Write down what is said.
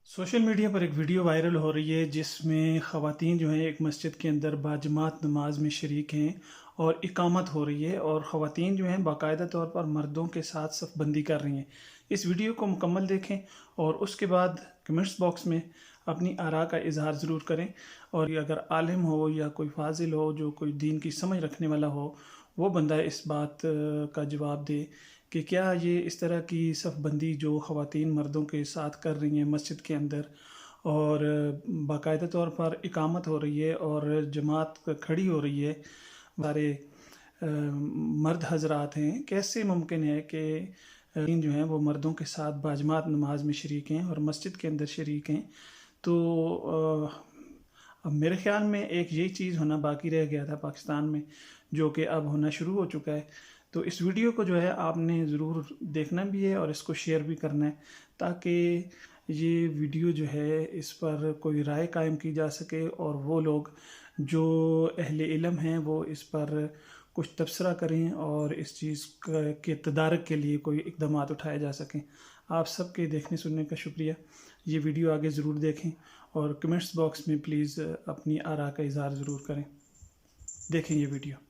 Social media پر ایک video viral ہو رہی ہے جس میں خواتین جو ہیں ایک مسجد کے اندر باجماعت نماز میں شریک ہیں اور اقامت ہو رہی ہے، اور خواتین جو ہیں باقاعدہ طور پر مردوں کے ساتھ صف بندی کر رہی ہیں۔ اس ویڈیو کو مکمل دیکھیں اور اس کے بعد کمنٹس باکس میں اپنی آراء کا اظہار ضرور کریں، اور اگر عالم ہو یا کوئی فاضل ہو جو کوئی دین کی سمجھ رکھنے والا ہو وہ بندہ اس بات کا جواب دے کہ کیا یہ اس طرح کی صف بندی جو خواتین مردوں کے ساتھ کر رہی ہیں مسجد کے اندر اور باقاعدہ طور پر اقامت ہو رہی ہے اور جماعت کھڑی ہو رہی ہے، سارے مرد حضرات ہیں، کیسے ممکن ہے کہ جو ہیں وہ مردوں کے ساتھ باجماعت نماز میں شریک ہیں اور مسجد کے اندر شریک ہیں؟ تو اب میرے خیال میں ایک یہی چیز ہونا باقی رہ گیا تھا پاکستان میں، جو کہ اب ہونا شروع ہو چکا ہے۔ تو اس ویڈیو کو جو ہے آپ نے ضرور دیکھنا بھی ہے اور اس کو شیئر بھی کرنا ہے، تاکہ یہ ویڈیو جو ہے اس پر کوئی رائے قائم کی جا سکے اور وہ لوگ جو اہل علم ہیں وہ اس پر کچھ تبصرہ کریں اور اس چیز کے تدارک کے لیے کوئی اقدامات اٹھائے جا سکیں۔ آپ سب کے دیکھنے سننے کا شکریہ۔ یہ ویڈیو آگے ضرور دیکھیں اور کمنٹس باکس میں پلیز اپنی آراء کا اظہار ضرور کریں۔ دیکھیں یہ ویڈیو۔